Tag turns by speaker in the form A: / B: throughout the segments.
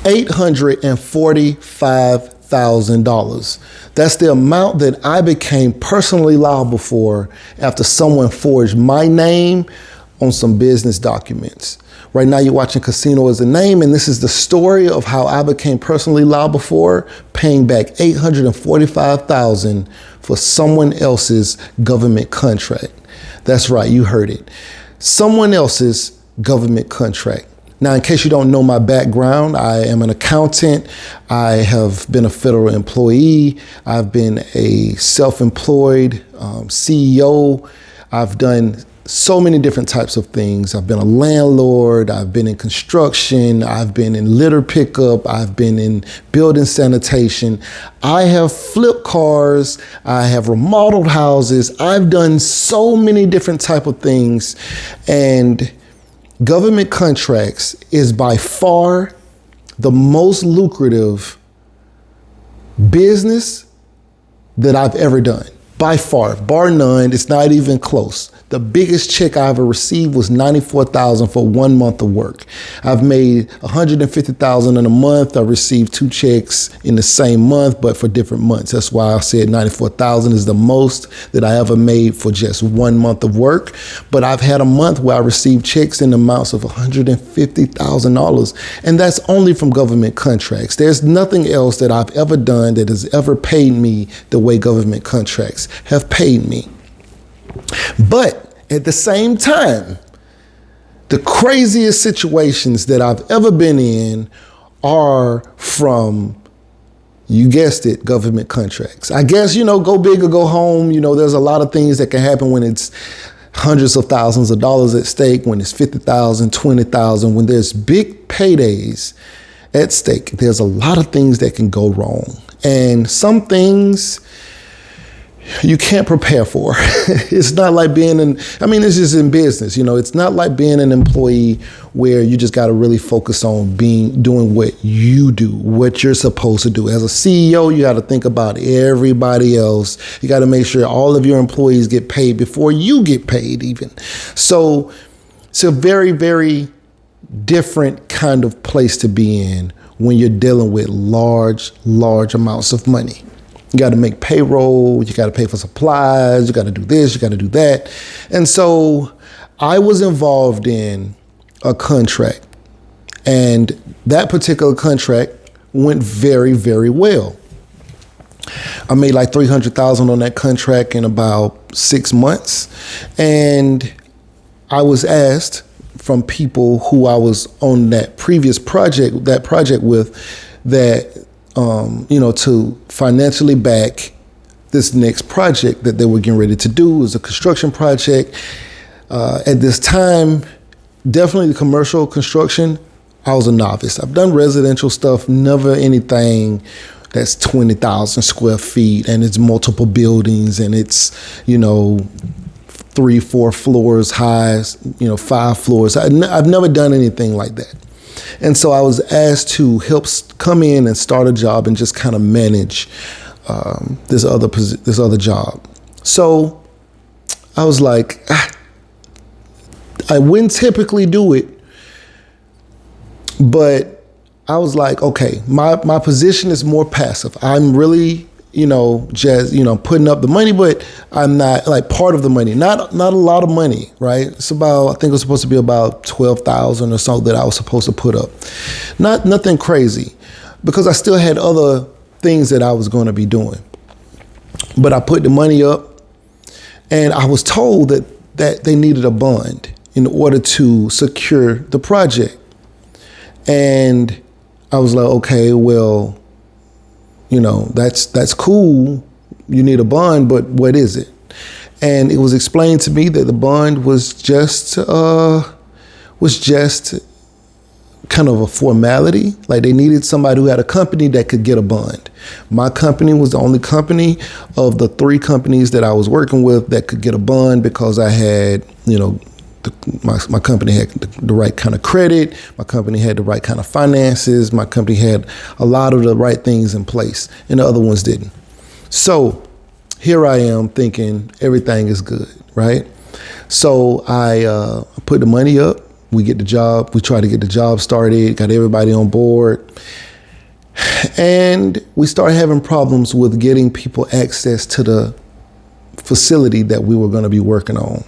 A: $845,000. That's the amount that I became personally liable for after someone forged my name on some business documents. Right now you're watching Casino as a Name, and this is the story of how I became personally liable for paying back $845,000 for someone else's government contract. That's right, you heard it. Someone else's government contract. Now, in case you don't know my background, I am an accountant. I have been a federal employee. I've been a self-employed CEO. I've done so many different types of things. I've been a landlord. I've been in construction. I've been in litter pickup. I've been in building sanitation. I have flipped cars. I have remodeled houses. I've done so many different type of things. And government contracts is by far the most lucrative business that I've ever done. By far, bar none. It's not even close. The biggest check I ever received was $94,000 for 1 month of work. I've made $150,000 in a month. I received 2 checks in the same month, but for different months. That's why I said $94,000 is the most that I ever made for just 1 month of work. But I've had a month where I received checks in amounts of $150,000, and that's only from government contracts. There's nothing else that I've ever done that has ever paid me the way government contracts have paid me. But at the same time, the craziest situations that I've ever been in are from, you guessed it, government contracts. I guess, go big or go home. There's a lot of things that can happen when it's hundreds of thousands of dollars at stake, when it's 50,000, 20,000, when there's big paydays at stake. There's a lot of things that can go wrong. And some things you can't prepare for. It's not like being it's just in business, it's not like being an employee where you just got to really focus on doing what you do, what you're supposed to do. As a CEO, you got to think about everybody else. You got to make sure all of your employees get paid before you get paid even. So it's a very, very different kind of place to be in when you're dealing with large amounts of money. You got to make payroll, you got to pay for supplies, you got to do this, you got to do that. And so I was involved in a contract, and that particular contract went very, very well. I made like $300,000 on that contract in about 6 months. And I was asked from people who I was on that previous project with that, to financially back this next project that they were getting ready to do. It was a construction project. At this time, definitely the commercial construction, I was a novice. I've done residential stuff, never anything that's 20,000 square feet and it's multiple buildings and it's, 3-4 floors high, 5 floors. I've never done anything like that. And so I was asked to help come in and start a job and just kind of manage this other job. So I was like, I wouldn't typically do it, but I was like, okay, my position is more passive. I'm really, just, putting up the money, but I'm not like part of the money, not a lot of money, right? It's about, I think it was supposed to be about 12,000 or so that I was supposed to put up. Nothing crazy, because I still had other things that I was going to be doing. But I put the money up, and I was told that they needed a bond in order to secure the project. And I was like, okay, well, that's cool. You need a bond, but what is it? And it was explained to me that the bond was just kind of a formality. Like they needed somebody who had a company that could get a bond. My company was the only company of the 3 companies that I was working with that could get a bond, because I had, my company had the right kind of credit. My company had the right kind of finances. My company had a lot of the right things in place, and the other ones didn't. So here I am thinking everything is good, right? So I put the money up. We get the job. We try to get the job started, got everybody on board. And we started having problems with getting people access to the facility that we were going to be working on.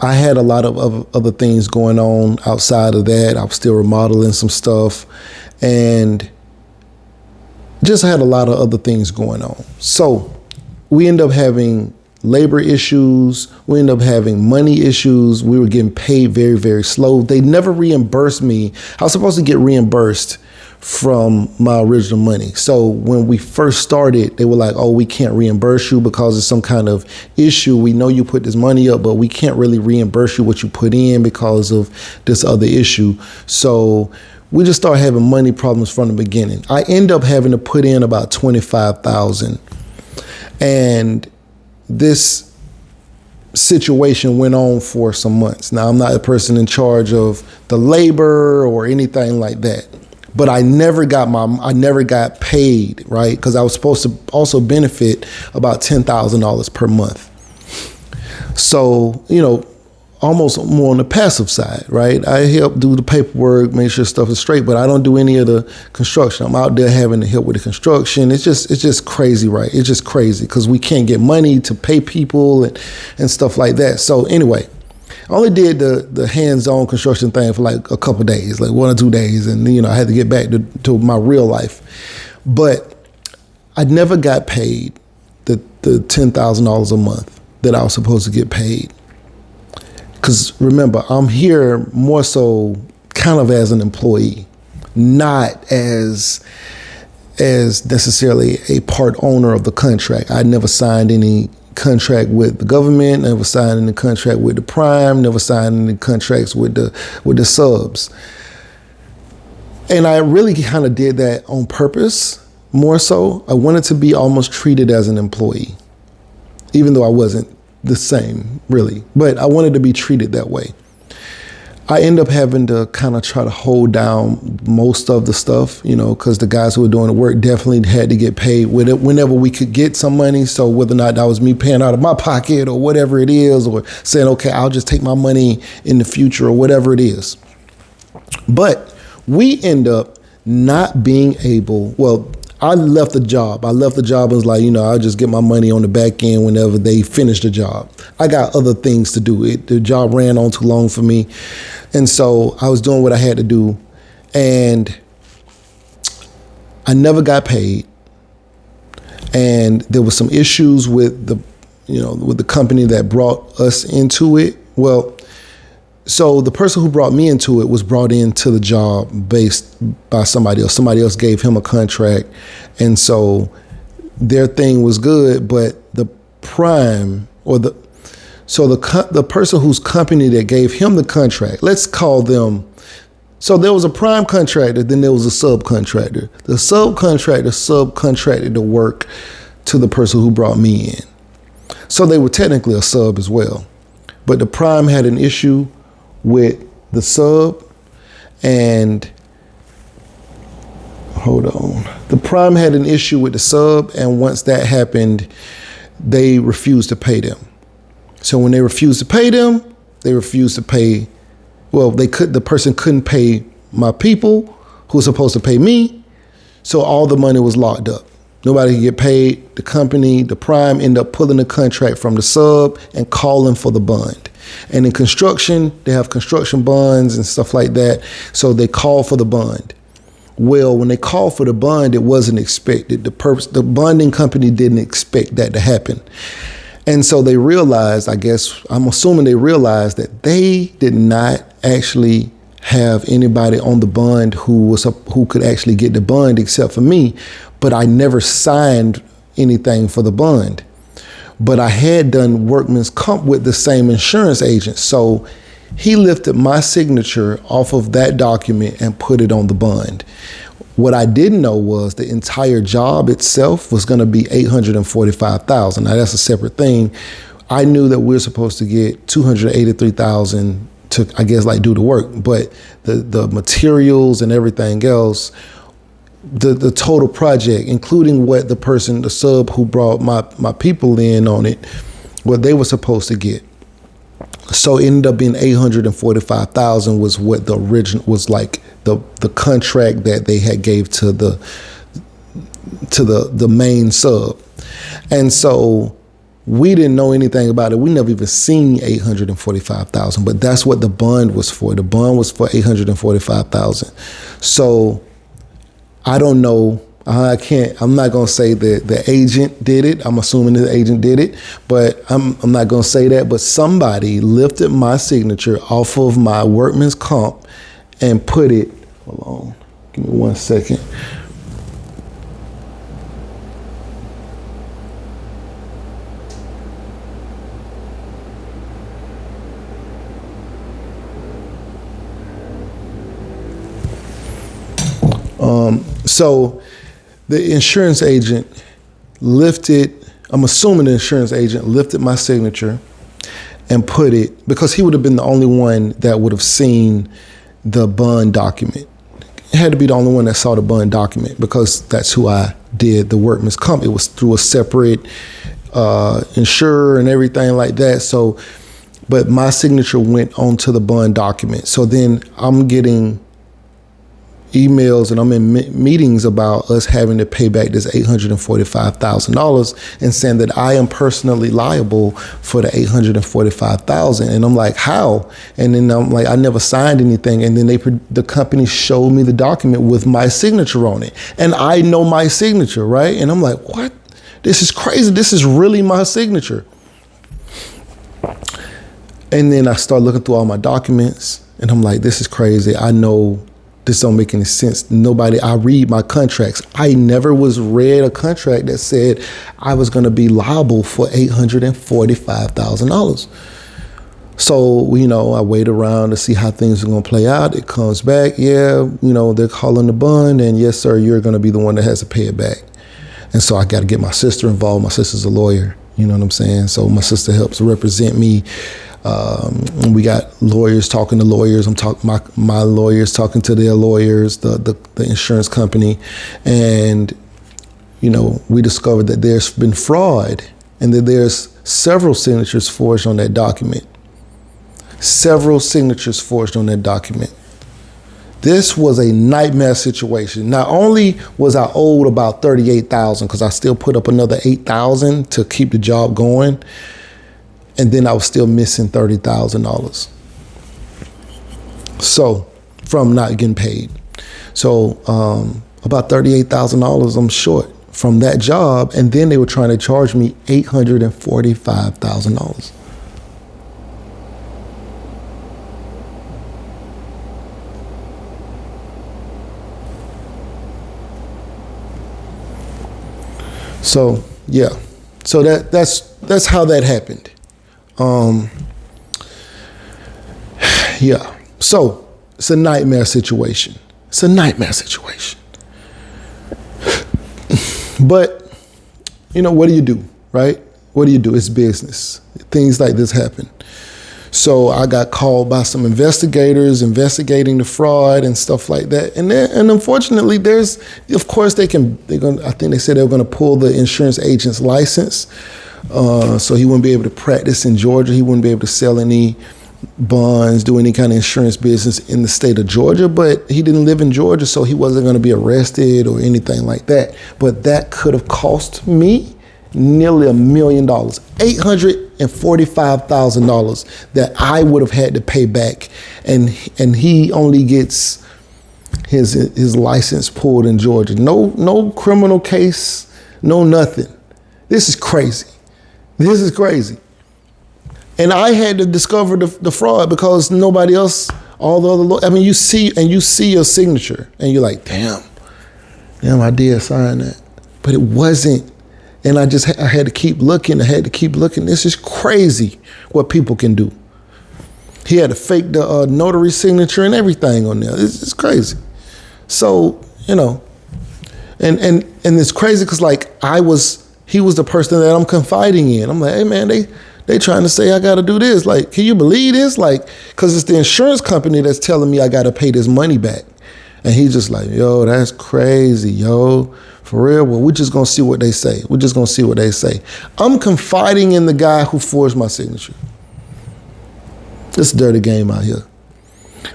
A: I had a lot of other things going on outside of that. I was still remodeling some stuff and just had a lot of other things going on. So we ended up having labor issues. We ended up having money issues. We were getting paid very, very slow. They never reimbursed me. I was supposed to get reimbursed from my original money. So when we first started, they were like, oh, we can't reimburse you because of some kind of issue. We know you put this money up, but we can't really reimburse you what you put in because of this other issue. So we just started having money problems from the beginning. I end up having to put in about $25,000. And this situation went on for some months. Now, I'm not a person in charge of the labor or anything like that. But I never got paid, right? Because I was supposed to also benefit about $10,000 per month. So, almost more on the passive side, right? I help do the paperwork, make sure stuff is straight, but I don't do any of the construction. I'm out there having to help with the construction. It's just crazy, right? It's just crazy because we can't get money to pay people and stuff like that. So anyway, I only did the hands-on construction thing for like a couple of days, like 1 or 2 days. And, I had to get back to my real life. But I never got paid the $10,000 a month that I was supposed to get paid. Because remember, I'm here more so kind of as an employee, not as necessarily a part owner of the contract. I never signed any contract with the government, never signed any contract with the prime, never signed any contracts with the subs. And I really kind of did that on purpose, more so. I wanted to be almost treated as an employee, even though I wasn't the same, really. But I wanted to be treated that way. I end up having to kind of try to hold down most of the stuff, because the guys who were doing the work definitely had to get paid with it whenever we could get some money. So whether or not that was me paying out of my pocket or whatever it is, or saying, okay, I'll just take my money in the future or whatever it is. But we end up not being able, I left the job. I was like, I'll just get my money on the back end whenever they finish the job. I got other things to do. The job ran on too long for me. And so I was doing what I had to do. And I never got paid. And there was some issues with the company that brought us into it. So the person who brought me into it was brought into the job based by somebody else. Somebody else gave him a contract. And so their thing was good, but the prime the person whose company that gave him the contract, let's call them. So there was a prime contractor, then there was a subcontractor. The subcontractor subcontracted the work to the person who brought me in. So they were technically a sub as well. But the prime had an issue with the sub, and the prime had an issue with the sub, and once that happened, they refused to pay them. So when they refused to pay them, they refused to pay. The person couldn't pay my people who were supposed to pay me, so all the money was locked up. Nobody could get paid. The company, the prime, ended up pulling the contract from the sub and calling for the bond. And in construction, they have construction bonds and stuff like that. So they call for the bond. Well, when they called for the bond, it wasn't expected. The bonding company didn't expect that to happen. And so they realized, I'm assuming they realized that they did not actually have anybody on the bond who could actually get the bond except for me. But I never signed anything for the bond. But I had done workman's comp with the same insurance agent. So he lifted my signature off of that document and put it on the bond. What I didn't know was the entire job itself was going to be $845,000. Now that's a separate thing. I knew that we were supposed to get $283,000 to, do the work, but the materials and everything else, the total project, including what the sub who brought my people in on it, what they were supposed to get So it ended up being 845,000 was what the original was, like the contract that they had gave to the main sub. And so we didn't know anything about it. We never even seen 845,000, but that's what the bond was for. The bond was for 845,000. So I don't know. I'm not going to say that the agent did it. I'm assuming the agent did it, but I'm not going to say that. But somebody lifted my signature off of my workman's comp and put it, hold on, give me 1 second. So the insurance agent I'm assuming the insurance agent lifted my signature and put it, because he would have been the only one that would have seen the bond document. It had to be the only one that saw the bond document, because that's who I did the workman's comp. It was through a separate insurer and everything like that. So, but my signature went onto the bond document. So then I'm getting emails and I'm in meetings about us having to pay back this $845,000 and saying that I am personally liable for the $845,000. And I'm like, how? And then I'm like, I never signed anything. And then the company showed me the document with my signature on it. And I know my signature, right? And I'm like, what? This is crazy. This is really my signature. And then I start looking through all my documents and I'm like, this is crazy. I know this don't make any sense. I read my contracts. I never was read a contract that said I was going to be liable for $845,000. So, I wait around to see how things are going to play out. It comes back. Yeah, they're calling the bond. And yes, sir, you're going to be the one that has to pay it back. And so I got to get my sister involved. My sister's a lawyer. You know what I'm saying? So my sister helps represent me. We got lawyers talking to lawyers. I'm talking my lawyers talking to their lawyers, the insurance company, and we discovered that there's been fraud and that there's several signatures forged on that document. Several signatures forged on that document. This was a nightmare situation. Not only was I owed about $38,000 because I still put up another $8,000 to keep the job going. And then I was still missing $30,000. So from not getting paid. So about $38,000 I'm short from that job. And then they were trying to charge me $845,000. So yeah, so that's how that happened. Yeah. So it's a nightmare situation. But, what do you do, right? What do you do? It's business. Things like this happen. So I got called by some investigators investigating the fraud and stuff like that. And unfortunately, I think they said they were going to pull the insurance agent's license. So he wouldn't be able to practice in Georgia. He wouldn't be able to sell any bonds, do any kind of insurance business in the state of Georgia, but he didn't live in Georgia, so he wasn't going to be arrested or anything like that. But that could have cost me nearly $1 million, $845,000 that I would have had to pay back. And he only gets his license pulled in Georgia. No criminal case, no nothing. This is crazy. And I had to discover the fraud because nobody else, all the other, you see your signature and you're like, damn, I did sign that. But it wasn't. And I had to keep looking. This is crazy what people can do. He had to fake the notary signature and everything on there. It's crazy. So, and it's crazy because he was the person that I'm confiding in. I'm like, hey man, they trying to say I got to do this. Like, can you believe this? Because it's the insurance company that's telling me I got to pay this money back. And he's just like, yo, that's crazy, yo. For real? Well, we're just going to see what they say. I'm confiding in the guy who forged my signature. It's a dirty game out here.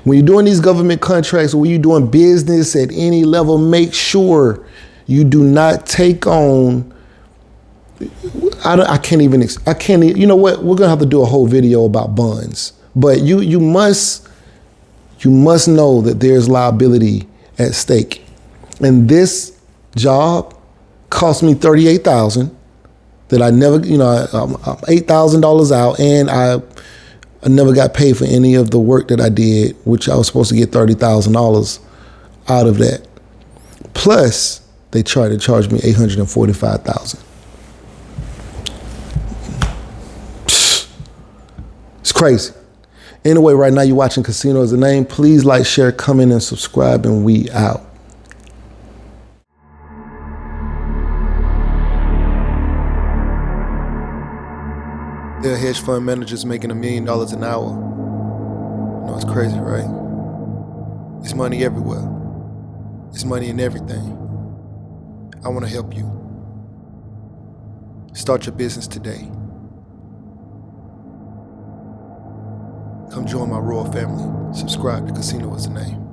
A: When you're doing these government contracts, or when you're doing business at any level, make sure you do not take on. I can't. You know what? We're gonna have to do a whole video about bonds. But you must know that there's liability at stake. And this job cost me $38,000 that I never, I'm $8,000 out, and I never got paid for any of the work that I did, which I was supposed to get $30,000 out of that. Plus, they tried to charge me $845,000. It's crazy. Anyway, right now you're watching Casino is the Name. Please like, share, comment, and subscribe, and we out. There are hedge fund managers making $1 million an hour. You know, it's crazy, right? It's money everywhere. It's money in everything. I want to help you. Start your business today. Come join my royal family. Subscribe to Casino is the Name.